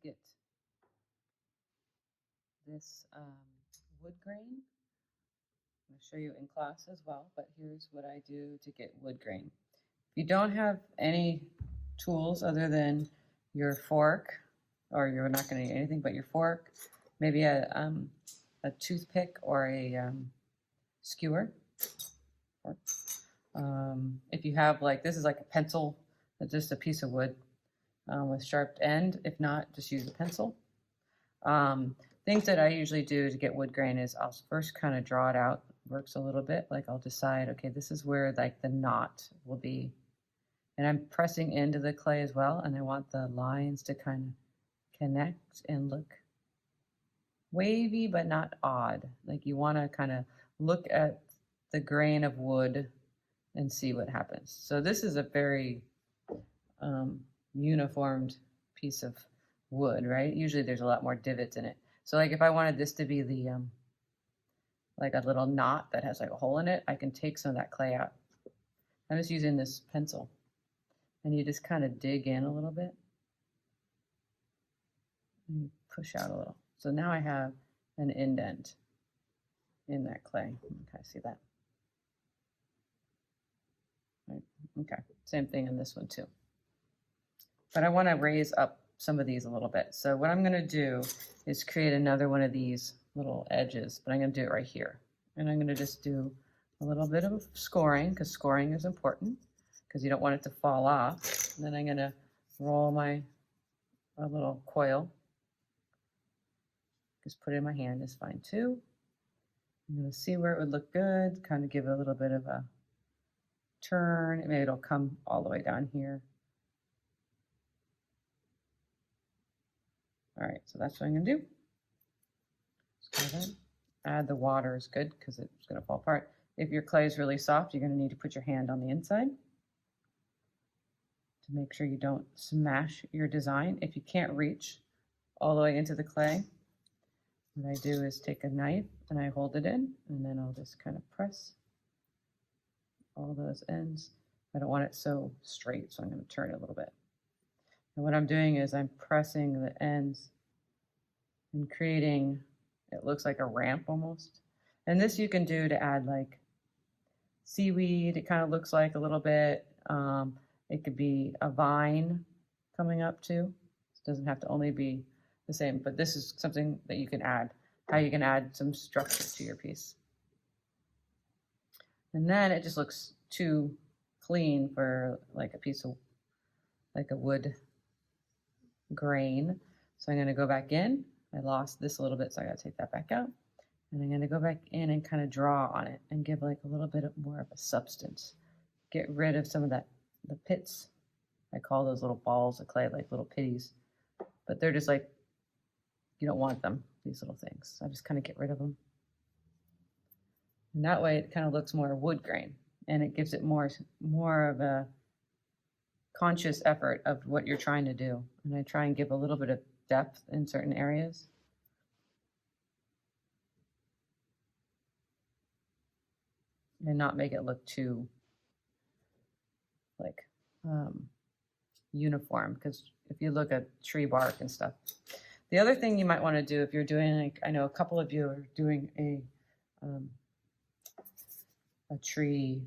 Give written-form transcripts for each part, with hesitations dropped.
get this wood grain. I'm going to show you in class as well, but here's what I do to get wood grain. If you don't have any tools other than your fork, or you're not going to need anything but your fork, maybe a toothpick or a skewer. If you have this is like a pencil, just a piece of wood with sharp end. If not, just use a pencil. Things that I usually do to get wood grain is I'll first kind of draw it out. Works a little bit. Like I'll decide, okay, this is where the knot will be. And I'm pressing into the clay as well, and I want the lines to kind of connect and look wavy but not odd. Like you want to kind of look at the grain of wood and see what happens. So this is a very uniformed piece of wood, right? Usually there's a lot more divots in it. So if I wanted this to be the like a little knot that has a hole in it, I can take some of that clay out. I'm just using this pencil, and you just kind of dig in a little bit and you push out a little. So now I have an indent in that clay. Okay, see that? Right. Okay, same thing in this one too. But I want to raise up some of these a little bit. So what I'm going to do is create another one of these little edges, but I'm going to do it right here. And I'm going to just do a little bit of scoring, because scoring is important, because you don't want it to fall off. And then I'm going to roll a little coil. Just put it in my hand is fine too. I'm going to see where it would look good, kind of give it a little bit of a turn. Maybe it'll come all the way down here. All right, so that's what I'm going to do. Just go ahead. Add the water is good because it's going to fall apart. If your clay is really soft, you're going to need to put your hand on the inside to make sure you don't smash your design. If you can't reach all the way into the clay, what I do is take a knife and I hold it in, and then I'll just kind of press all those ends. I don't want it so straight, so I'm going to turn it a little bit. And what I'm doing is I'm pressing the ends and creating, it looks like a ramp almost. And this you can do to add seaweed. It kind of looks like a little bit. It could be a vine coming up too. It doesn't have to only be the same, but this is something that you can add, how you can add some structure to your piece. And then it just looks too clean for a piece of a wood grain. So I'm going to go back in. I lost this a little bit, so I got to take that back out. And I'm going to go back in and kind of draw on it and give a little bit more of a substance. Get rid of some of the pits. I call those little balls of clay little pitties, but they're just you don't want them, these little things. So I just kind of get rid of them. And that way it kind of looks more wood grain, and it gives it more of a conscious effort of what you're trying to do. And I try and give a little bit of depth in certain areas. And not make it look too uniform, because if you look at tree bark and stuff. The other thing you might want to do if you're doing, I know a couple of you are doing a tree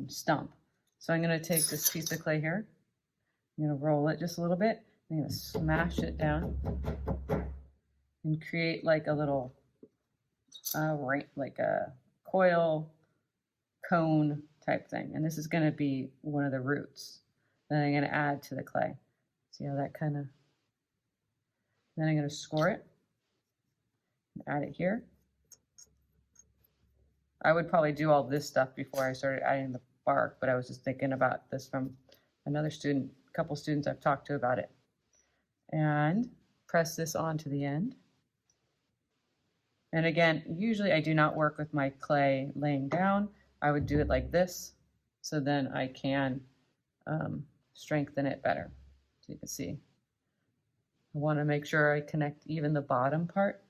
stump. So I'm going to take this piece of clay here. I'm going to roll it just a little bit. I'm going to smash it down and create a little a coil cone type thing. And this is going to be one of the roots that I'm going to add to the clay. See how that kind of, then I'm going to score it and add it here. I would probably do all this stuff before I started adding the bark, but I was just thinking about this from another student, a couple students I've talked to about it. And press this onto the end. And again, usually I do not work with my clay laying down. I would do it like this, so then I can strengthen it better. So you can see, I want to make sure I connect even the bottom part.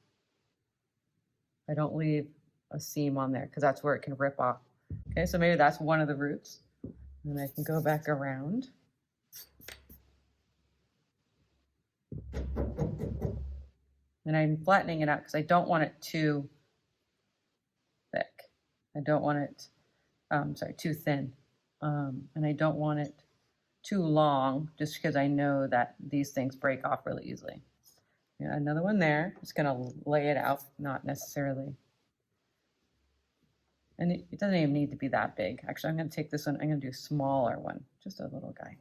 I don't leave a seam on there because that's where it can rip off. Okay, so maybe that's one of the roots. And I can go back around. And I'm flattening it out because I don't want it too thick. I don't want it, sorry, too thin. And I don't want it too long just because I know that these things break off really easily. Yeah, another one there. Just gonna lay it out, not necessarily. And it doesn't even need to be that big. Actually, I'm gonna take this one, I'm gonna do a smaller one, just a little guy.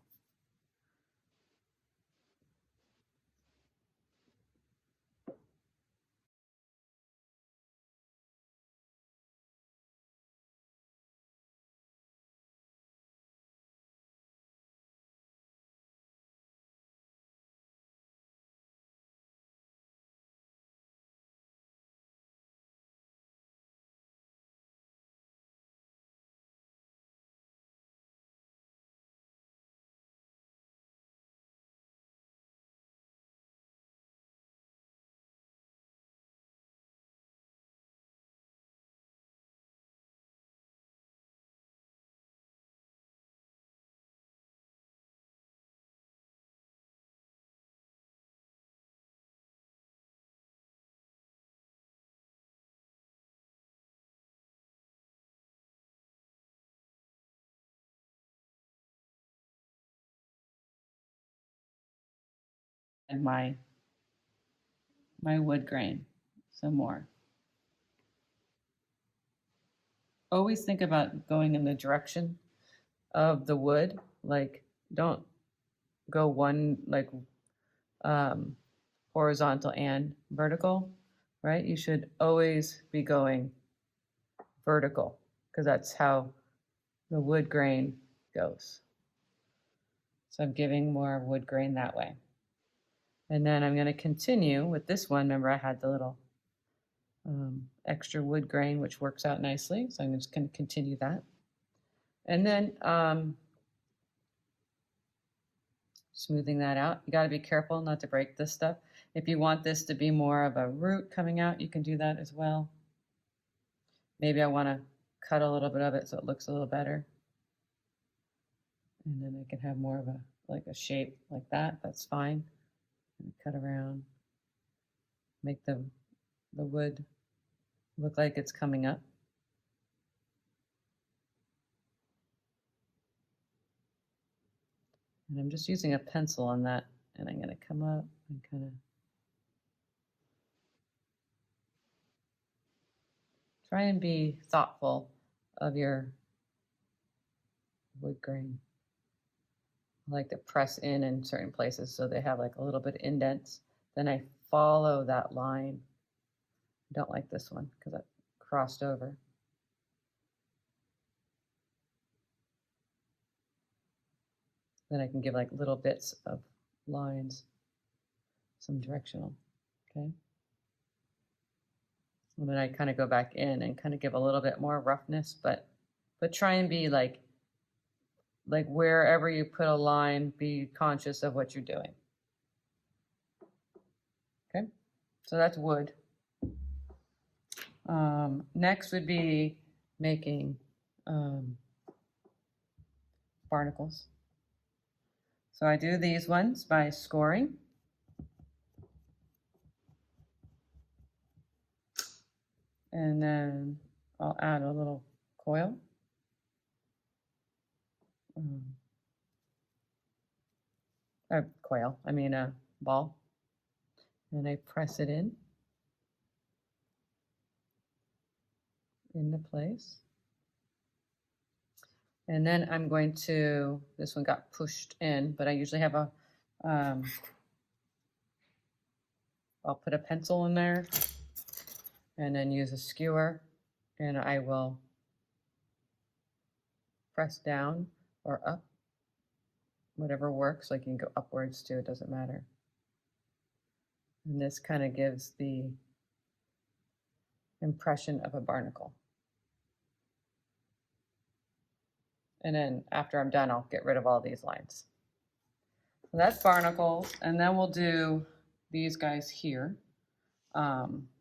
And my wood grain some more. Always think about going in the direction of the wood. Like, don't go one like horizontal and vertical, right? You should always be going vertical because that's how the wood grain goes. So I'm giving more wood grain that way. And then I'm going to continue with this one. Remember, I had the little extra wood grain, which works out nicely. So I'm just going to continue that. And then smoothing that out. You got to be careful not to break this stuff. If you want this to be more of a root coming out, you can do that as well. Maybe I want to cut a little bit of it so it looks a little better. And then I can have more of a like a shape like that. That's fine. And cut around, make the wood look like it's coming up. And I'm just using a pencil on that, and I'm going to come up and kind of try and be thoughtful of your wood grain. I like to press in certain places so they have like a little bit of indents. Then I follow that line. I don't like this one because it crossed over. Then I can give like little bits of lines, some directional, okay? And then I kind of go back in and kind of give a little bit more roughness, but try and be like wherever you put a line, be conscious of what you're doing. Okay, so that's wood. Next would be making barnacles. So I do these ones by scoring. And then I'll add a little coil. Coil, I mean a ball. And I press it into place. And then I'm going to, this one got pushed in, but I usually have a, I'll put a pencil in there and then use a skewer, and I will press down or up, whatever works. Like you can go upwards too, it doesn't matter. And this kind of gives the impression of a barnacle. And then after I'm done, I'll get rid of all these lines. So that's barnacles, and then we'll do these guys here.